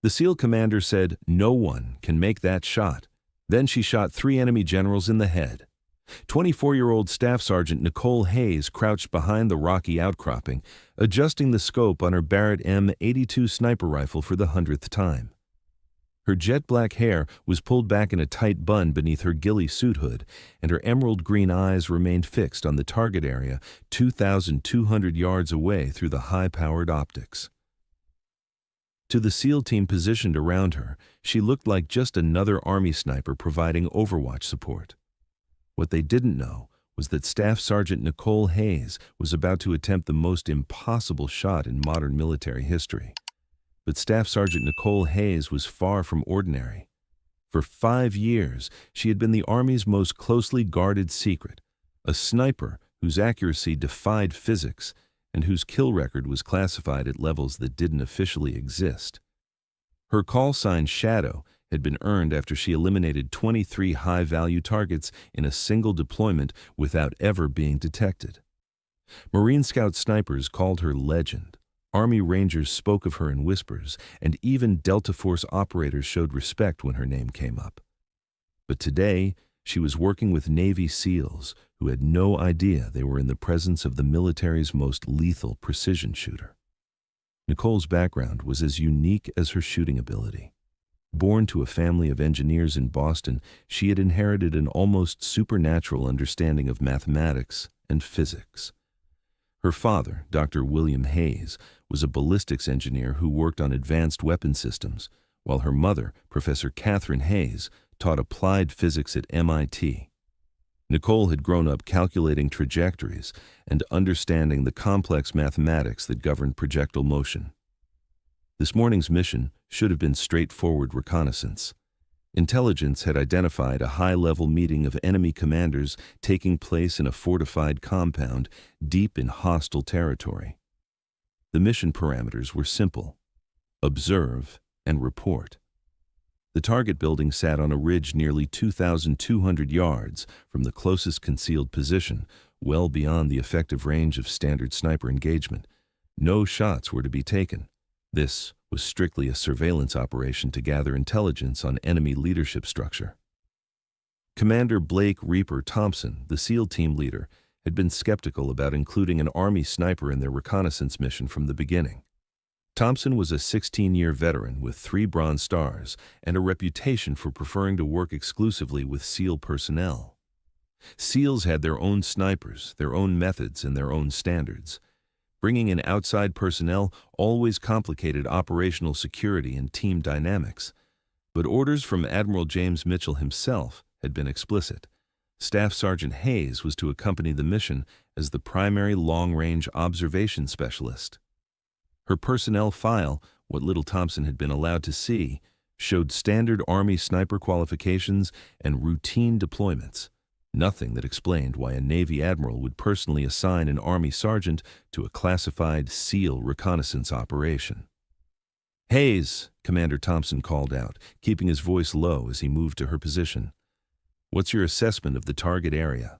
The SEAL commander said, "No one can make that shot." Then she shot 3 enemy generals in the head. 24-year-old Staff Sergeant Nicole Hayes crouched behind the rocky outcropping, adjusting the scope on her Barrett M82 sniper rifle for the 100th time. Her jet-black hair was pulled back in a tight bun beneath her ghillie suit hood, and her emerald-green eyes remained fixed on the target area 2,200 yards away through the high-powered optics. To the SEAL team positioned around her, she looked like just another Army sniper providing overwatch support. What they didn't know was that Staff Sergeant Nicole Hayes was about to attempt the most impossible shot in modern military history. But Staff Sergeant Nicole Hayes was far from ordinary. For 5 years, she had been the Army's most closely guarded secret, a sniper whose accuracy defied physics and whose kill record was classified at levels that didn't officially exist. Her call sign Shadow had been earned after she eliminated 23 high-value targets in a single deployment without ever being detected. Marine Scout snipers called her Legend. Army Rangers spoke of her in whispers, and even Delta Force operators showed respect when her name came up. But today, she was working with Navy SEALs who had no idea they were in the presence of the military's most lethal precision shooter. Nicole's background was as unique as her shooting ability. Born to a family of engineers in Boston, she had inherited an almost supernatural understanding of mathematics and physics. Her father, Dr. William Hayes, was a ballistics engineer who worked on advanced weapon systems, while her mother, Professor Catherine Hayes, taught applied physics at MIT. Nicole had grown up calculating trajectories and understanding the complex mathematics that governed projectile motion. This morning's mission should have been straightforward reconnaissance. Intelligence had identified a high-level meeting of enemy commanders taking place in a fortified compound deep in hostile territory. The mission parameters were simple: observe and report. The target building sat on a ridge nearly 2,200 yards from the closest concealed position, well beyond the effective range of standard sniper engagement. No shots were to be taken. This was strictly a surveillance operation to gather intelligence on enemy leadership structure. Commander Blake Reaper Thompson, the SEAL team leader, had been skeptical about including an Army sniper in their reconnaissance mission from the beginning. Thompson was a 16-year veteran with 3 Bronze Stars and a reputation for preferring to work exclusively with SEAL personnel. SEALs had their own snipers, their own methods, and their own standards. Bringing in outside personnel always complicated operational security and team dynamics. But orders from Admiral James Mitchell himself had been explicit. Staff Sergeant Hayes was to accompany the mission as the primary long-range observation specialist. Her personnel file, what little Thompson had been allowed to see, showed standard Army sniper qualifications and routine deployments. Nothing that explained why a Navy admiral would personally assign an Army sergeant to a classified SEAL reconnaissance operation. "Hayes," Commander Thompson called out, keeping his voice low as he moved to her position. "What's your assessment of the target area?"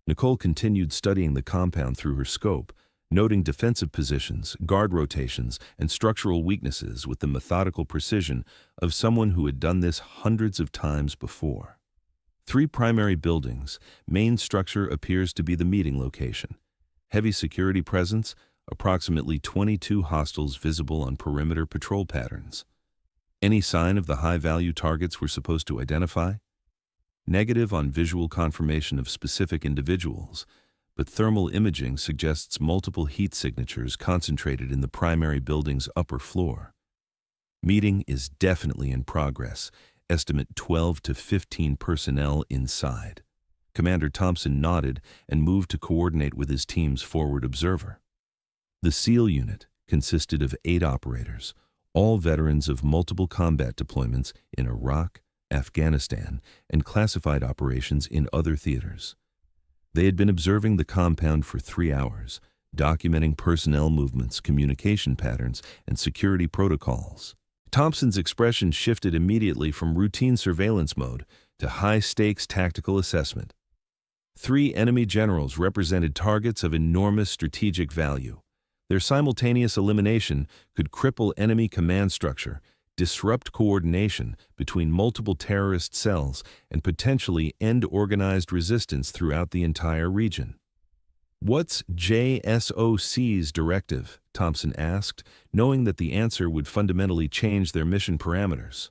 Nicole continued studying the compound through her scope, noting defensive positions, guard rotations, and structural weaknesses with the methodical precision of someone who had done this hundreds of times before. 3 primary buildings. Main structure appears to be the meeting location. Heavy security presence, approximately 22 hostiles visible on perimeter patrol patterns. Any sign of the high-value targets we're supposed to identify? Negative on visual confirmation of specific individuals, but thermal imaging suggests multiple heat signatures concentrated in the primary building's upper floor. Meeting is definitely in progress. Estimate 12 to 15 personnel inside. Commander Thompson nodded and moved to coordinate with his team's forward observer. The SEAL unit consisted of 8 operators, all veterans of multiple combat deployments in Iraq, Afghanistan, and classified operations in other theaters. They had been observing the compound for 3 hours, documenting personnel movements, communication patterns, and security protocols. Thompson's expression shifted immediately from routine surveillance mode to high-stakes tactical assessment. 3 enemy generals represented targets of enormous strategic value. Their simultaneous elimination could cripple enemy command structure, disrupt coordination between multiple terrorist cells, and potentially end organized resistance throughout the entire region. "What's JSOC's directive?" Thompson asked, knowing that the answer would fundamentally change their mission parameters.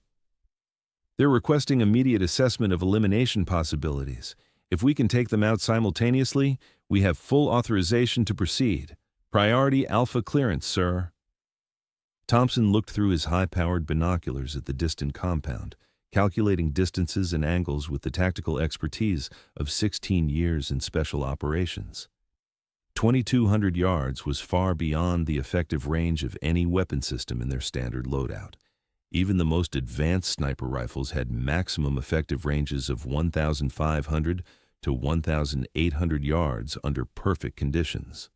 "They're requesting immediate assessment of elimination possibilities. If we can take them out simultaneously, we have full authorization to proceed. Priority Alpha clearance, sir." Thompson looked through his high-powered binoculars at the distant compound, calculating distances and angles with the tactical expertise of 16 years in special operations. 2,200 yards was far beyond the effective range of any weapon system in their standard loadout. Even the most advanced sniper rifles had maximum effective ranges of 1,500 to 1,800 yards under perfect conditions.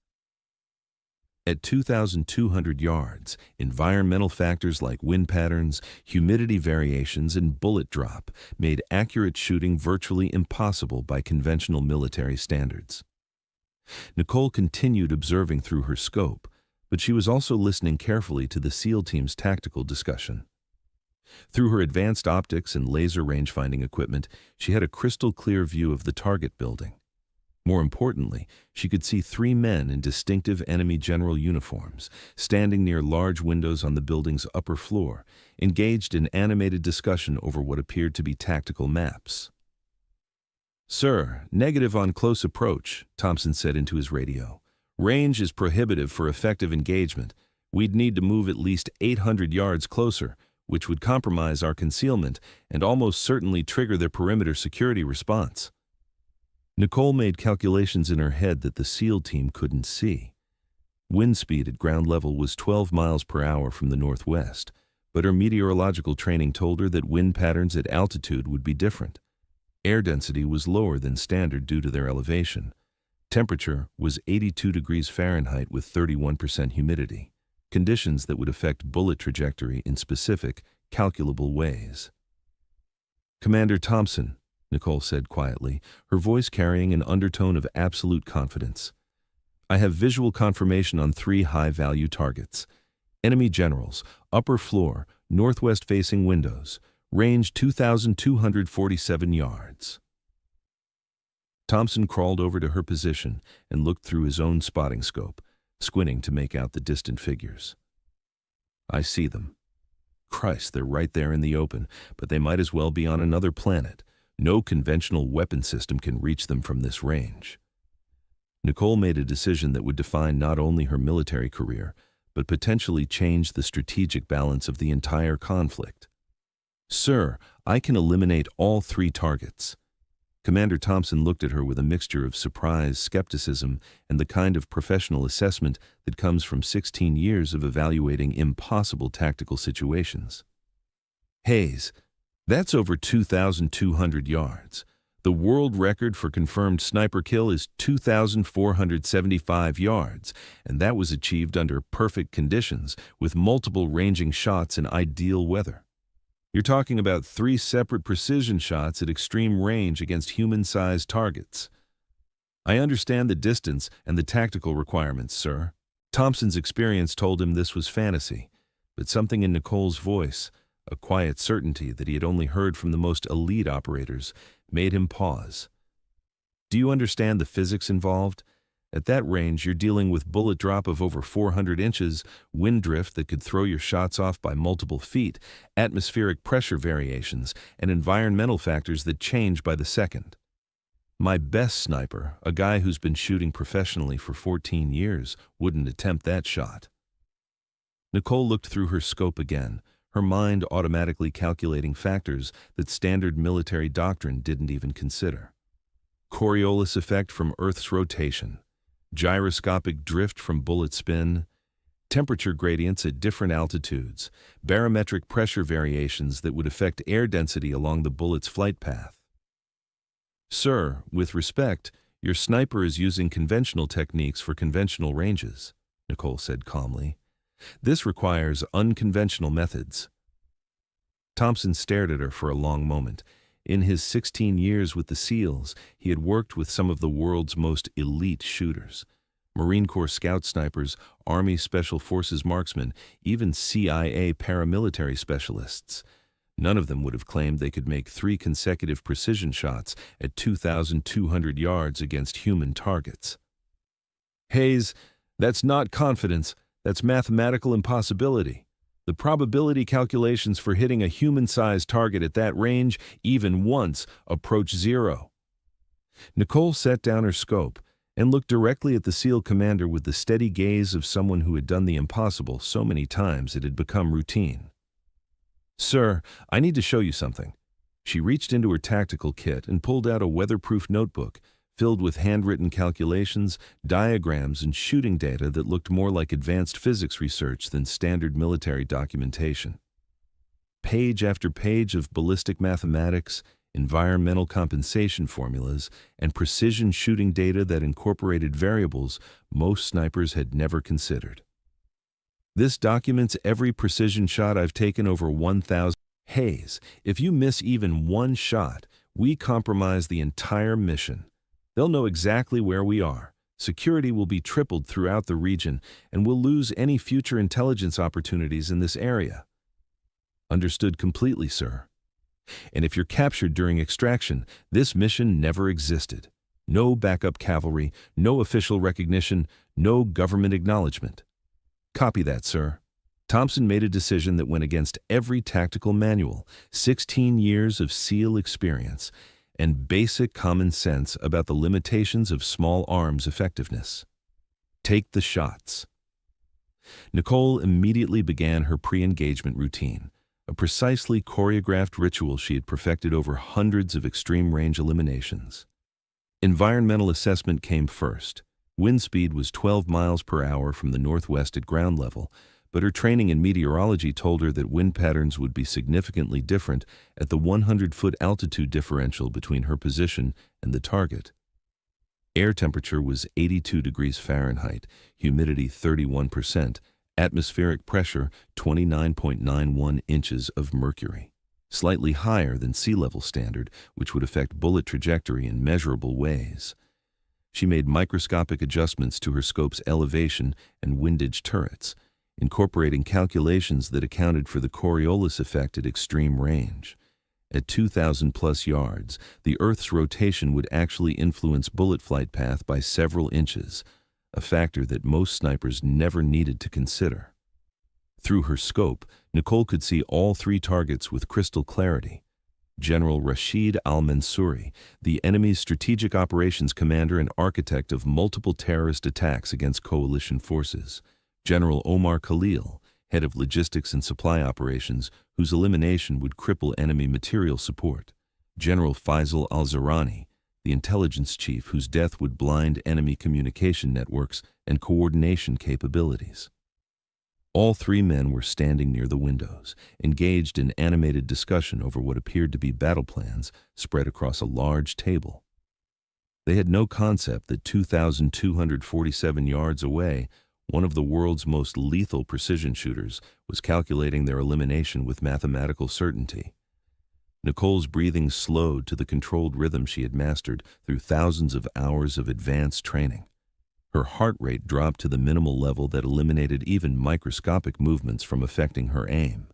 At 2,200 yards, environmental factors like wind patterns, humidity variations, and bullet drop made accurate shooting virtually impossible by conventional military standards. Nicole continued observing through her scope, but she was also listening carefully to the SEAL team's tactical discussion. Through her advanced optics and laser range-finding equipment, she had a crystal-clear view of the target building. More importantly, she could see 3 men in distinctive enemy general uniforms, standing near large windows on the building's upper floor, engaged in animated discussion over what appeared to be tactical maps. "Sir, negative on close approach," Thompson said into his radio. "Range is prohibitive for effective engagement. We'd need to move at least 800 yards closer, which would compromise our concealment and almost certainly trigger their perimeter security response." Nicole made calculations in her head that the SEAL team couldn't see. Wind speed at ground level was 12 miles per hour from the northwest, but her meteorological training told her that wind patterns at altitude would be different. Air density was lower than standard due to their elevation. Temperature was 82 degrees Fahrenheit with 31% humidity, conditions that would affect bullet trajectory in specific, calculable ways. "Commander Thompson," Nicole said quietly, her voice carrying an undertone of absolute confidence, "I have visual confirmation on 3 high-value targets. Enemy generals, upper floor, northwest-facing windows, range 2,247 yards." Thompson crawled over to her position and looked through his own spotting scope, squinting to make out the distant figures. "I see them. Christ, they're right there in the open, but they might as well be on another planet. No conventional weapon system can reach them from this range." Nicole made a decision that would define not only her military career, but potentially change the strategic balance of the entire conflict. "Sir, I can eliminate all 3 targets." Commander Thompson looked at her with a mixture of surprise, skepticism, and the kind of professional assessment that comes from 16 years of evaluating impossible tactical situations. "Hayes, that's over 2,200 yards. The world record for confirmed sniper kill is 2,475 yards, and that was achieved under perfect conditions with multiple ranging shots in ideal weather. You're talking about 3 separate precision shots at extreme range against human-sized targets. I understand the distance and the tactical requirements, sir." Thompson's experience told him this was fantasy, but something in Nicole's voice, a quiet certainty that he had only heard from the most elite operators, made him pause. "Do you understand the physics involved? At that range, you're dealing with bullet drop of over 400 inches, wind drift that could throw your shots off by multiple feet, atmospheric pressure variations, and environmental factors that change by the second. My best sniper, a guy who's been shooting professionally for 14 years, wouldn't attempt that shot." Nicole looked through her scope again, her mind automatically calculating factors that standard military doctrine didn't even consider. Coriolis effect from Earth's rotation, gyroscopic drift from bullet spin, temperature gradients at different altitudes, barometric pressure variations that would affect air density along the bullet's flight path. "Sir, with respect, your sniper is using conventional techniques for conventional ranges," Nicole said calmly. "This requires unconventional methods." Thompson stared at her for a long moment. In his 16 years with the SEALs, he had worked with some of the world's most elite shooters. Marine Corps scout snipers, Army Special Forces marksmen, even CIA paramilitary specialists. None of them would have claimed they could make 3 consecutive precision shots at 2,200 yards against human targets. Hayes, that's not confidence, that's mathematical impossibility. The probability calculations for hitting a human-sized target at that range, even once, approach 0. Nicole set down her scope and looked directly at the SEAL commander with the steady gaze of someone who had done the impossible so many times it had become routine. "Sir, I need to show you something." She reached into her tactical kit and pulled out a weatherproof notebook filled with handwritten calculations, diagrams, and shooting data that looked more like advanced physics research than standard military documentation. Page after page of ballistic mathematics, environmental compensation formulas, and precision shooting data that incorporated variables most snipers had never considered. "This documents every precision shot I've taken over 1,000. Hayes, if you miss even one shot, we compromise the entire mission. They'll know exactly where we are. Security will be tripled throughout the region, and we'll lose any future intelligence opportunities in this area." "Understood completely, sir. And if you're captured during extraction, this mission never existed. No backup cavalry, no official recognition, no government acknowledgement." "Copy that, sir." Thompson made a decision that went against every tactical manual, 16 years of SEAL experience, and basic common sense about the limitations of small arms effectiveness. "Take the shots." Nicole immediately began her pre-engagement routine, a precisely choreographed ritual she had perfected over hundreds of extreme-range eliminations. Environmental assessment came first. Wind speed was 12 miles per hour from the northwest at ground level, but her training in meteorology told her that wind patterns would be significantly different at the 100-foot altitude differential between her position and the target. Air temperature was 82 degrees Fahrenheit, humidity 31%, atmospheric pressure 29.91 inches of mercury, slightly higher than sea level standard, which would affect bullet trajectory in measurable ways. She made microscopic adjustments to her scope's elevation and windage turrets, incorporating calculations that accounted for the Coriolis effect at extreme range. At 2,000-plus yards, the Earth's rotation would actually influence bullet flight path by several inches, a factor that most snipers never needed to consider. Through her scope, Nicole could see all 3 targets with crystal clarity. General Rashid al-Mansouri, the enemy's strategic operations commander and architect of multiple terrorist attacks against coalition forces. General Omar Khalil, head of logistics and supply operations, whose elimination would cripple enemy material support. General Faisal al-Zarani, the intelligence chief whose death would blind enemy communication networks and coordination capabilities. All 3 men were standing near the windows, engaged in animated discussion over what appeared to be battle plans spread across a large table. They had no concept that 2,247 yards away, one of the world's most lethal precision shooters was calculating their elimination with mathematical certainty. Nicole's breathing slowed to the controlled rhythm she had mastered through thousands of hours of advanced training. Her heart rate dropped to the minimal level that eliminated even microscopic movements from affecting her aim.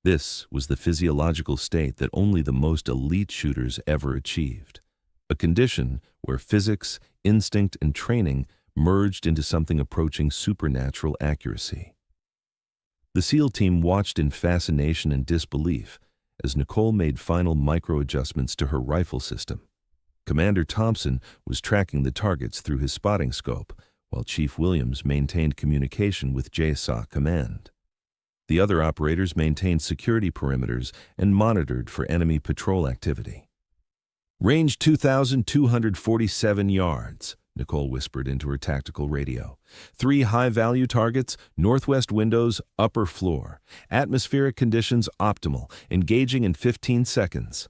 This was the physiological state that only the most elite shooters ever achieved, a condition where physics, instinct, and training merged into something approaching supernatural accuracy. The SEAL team watched in fascination and disbelief as Nicole made final micro-adjustments to her rifle system. Commander Thompson was tracking the targets through his spotting scope, while Chief Williams maintained communication with JSOC Command. The other operators maintained security perimeters and monitored for enemy patrol activity. "Range 2,247 yards, Nicole whispered into her tactical radio. 3 high-value targets, northwest windows, upper floor. Atmospheric conditions optimal, engaging in 15 seconds.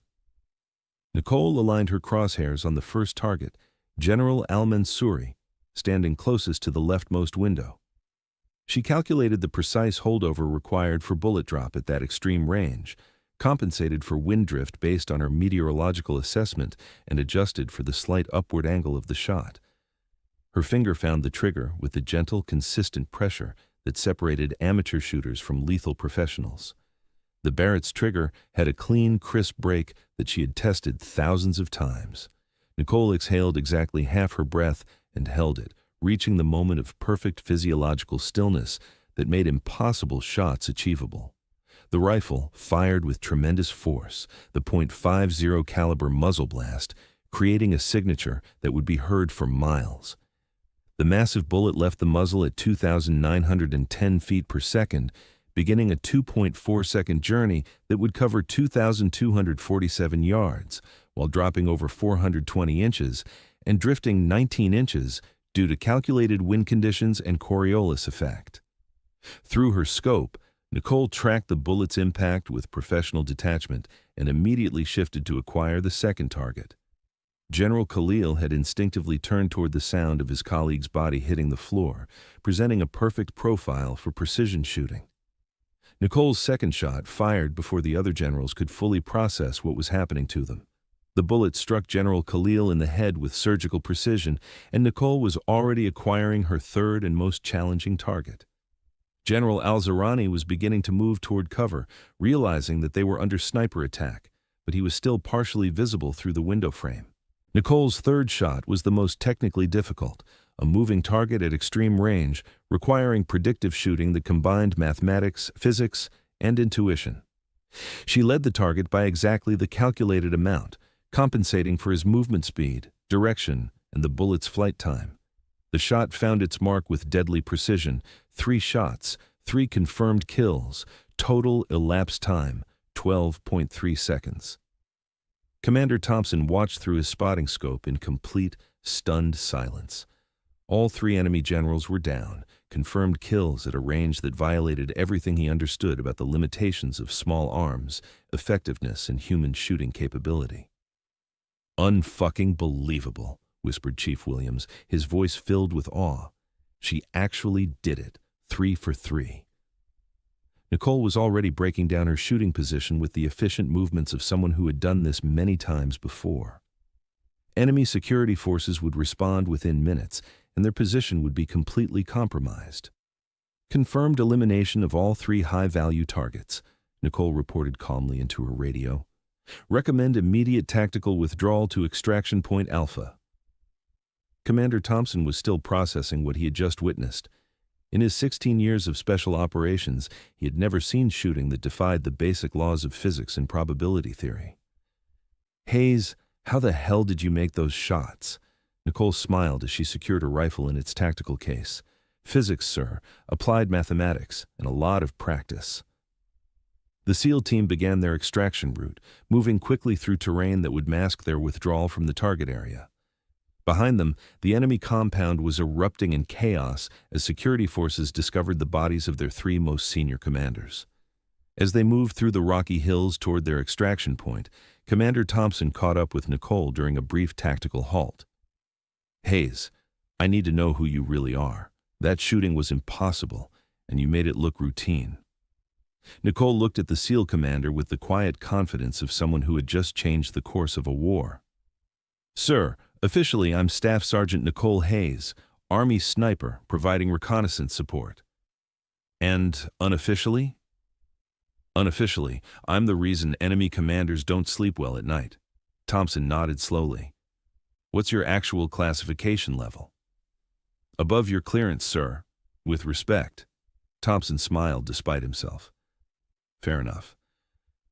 Nicole aligned her crosshairs on the first target, General al-Mansouri, standing closest to the leftmost window. She calculated the precise holdover required for bullet drop at that extreme range, compensated for wind drift based on her meteorological assessment, and adjusted for the slight upward angle of the shot. Her finger found the trigger with the gentle, consistent pressure that separated amateur shooters from lethal professionals. The Barrett's trigger had a clean, crisp break that she had tested thousands of times. Nicole exhaled exactly half her breath and held it, reaching the moment of perfect physiological stillness that made impossible shots achievable. The rifle fired with tremendous force, the .50 caliber muzzle blast, creating a signature that would be heard for miles. The massive bullet left the muzzle at 2,910 feet per second, beginning a 2.4-second journey that would cover 2,247 yards, while dropping over 420 inches and drifting 19 inches due to calculated wind conditions and Coriolis effect. Through her scope, Nicole tracked the bullet's impact with professional detachment and immediately shifted to acquire the second target. General Khalil had instinctively turned toward the sound of his colleague's body hitting the floor, presenting a perfect profile for precision shooting. Nicole's second shot fired before the other generals could fully process what was happening to them. The bullet struck General Khalil in the head with surgical precision, and Nicole was already acquiring her third and most challenging target. General Al-Zarani was beginning to move toward cover, realizing that they were under sniper attack, but he was still partially visible through the window frame. Nicole's third shot was the most technically difficult, a moving target at extreme range, requiring predictive shooting that combined mathematics, physics, and intuition. She led the target by exactly the calculated amount, compensating for his movement speed, direction, and the bullet's flight time. The shot found its mark with deadly precision: 3 shots, 3 confirmed kills, total elapsed time, 12.3 seconds. Commander Thompson watched through his spotting scope in complete, stunned silence. All 3 enemy generals were down, confirmed kills at a range that violated everything he understood about the limitations of small arms, effectiveness, and human shooting capability. "Unfucking believable," whispered Chief Williams, his voice filled with awe. "She actually did it, 3 for 3. Nicole was already breaking down her shooting position with the efficient movements of someone who had done this many times before. Enemy security forces would respond within minutes, and their position would be completely compromised. "Confirmed elimination of all 3 high-value targets," Nicole reported calmly into her radio. "Recommend immediate tactical withdrawal to Extraction Point Alpha." Commander Thompson was still processing what he had just witnessed. In his 16 years of special operations, he had never seen shooting that defied the basic laws of physics and probability theory. "Hayes, how the hell did you make those shots?" Nicole smiled as she secured her rifle in its tactical case. "Physics, sir, applied mathematics, and a lot of practice." The SEAL team began their extraction route, moving quickly through terrain that would mask their withdrawal from the target area. Behind them, the enemy compound was erupting in chaos as security forces discovered the bodies of their 3 most senior commanders. As they moved through the rocky hills toward their extraction point, Commander Thompson caught up with Nicole during a brief tactical halt. "Hayes, I need to know who you really are. That shooting was impossible, and you made it look routine." Nicole looked at the SEAL commander with the quiet confidence of someone who had just changed the course of a war. "Sir, officially I'm Staff Sergeant Nicole Hayes, Army sniper providing reconnaissance support." "And unofficially?" "Unofficially, I'm the reason enemy commanders don't sleep well at night." Thompson nodded slowly. "What's your actual classification level?" "Above your clearance, sir. With respect." Thompson smiled despite himself. "Fair enough.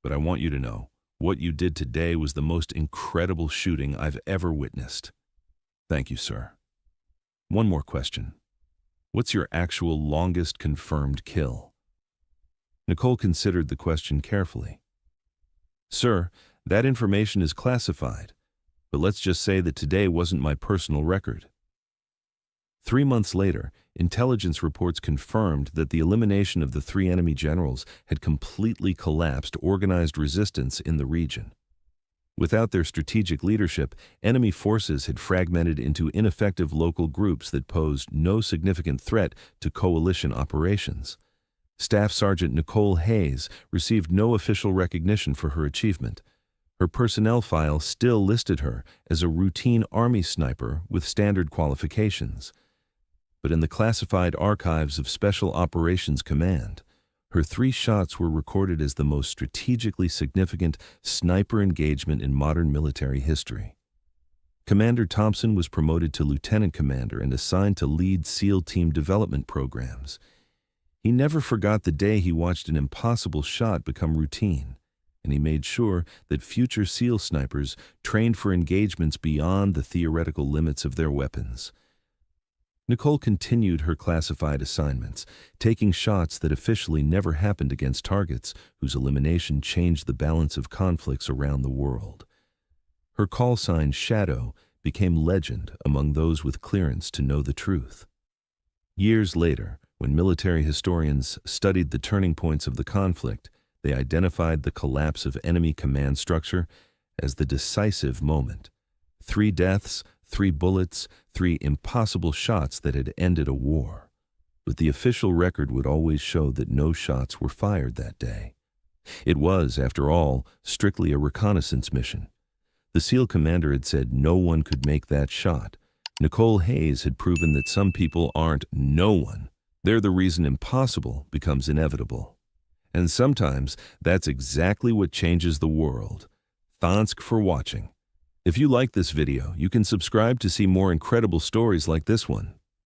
But I want you to know, what you did today was the most incredible shooting I've ever witnessed." "Thank you, sir." "One more question. What's your actual longest confirmed kill?" Nicole considered the question carefully. "Sir, that information is classified, but let's just say that today wasn't my personal record." 3 months later, intelligence reports confirmed that the elimination of the 3 enemy generals had completely collapsed organized resistance in the region. Without their strategic leadership, enemy forces had fragmented into ineffective local groups that posed no significant threat to coalition operations. Staff Sergeant Nicole Hayes received no official recognition for her achievement. Her personnel file still listed her as a routine Army sniper with standard qualifications. But in the classified archives of Special Operations Command, her 3 shots were recorded as the most strategically significant sniper engagement in modern military history. Commander Thompson was promoted to lieutenant commander and assigned to lead SEAL team development programs. He never forgot the day he watched an impossible shot become routine, and he made sure that future SEAL snipers trained for engagements beyond the theoretical limits of their weapons. Nicole continued her classified assignments, taking shots that officially never happened against targets whose elimination changed the balance of conflicts around the world. Her call sign, Shadow, became legend among those with clearance to know the truth. Years later, when military historians studied the turning points of the conflict, they identified the collapse of enemy command structure as the decisive moment. 3 deaths, 3 bullets, 3 impossible shots that had ended a war. But the official record would always show that no shots were fired that day. It was, after all, strictly a reconnaissance mission. The SEAL commander had said no one could make that shot. Nicole Hayes had proven that some people aren't no one. They're the reason impossible becomes inevitable. And sometimes that's exactly what changes the world. Thanks for watching. If you like this video, you can subscribe to see more incredible stories like this one.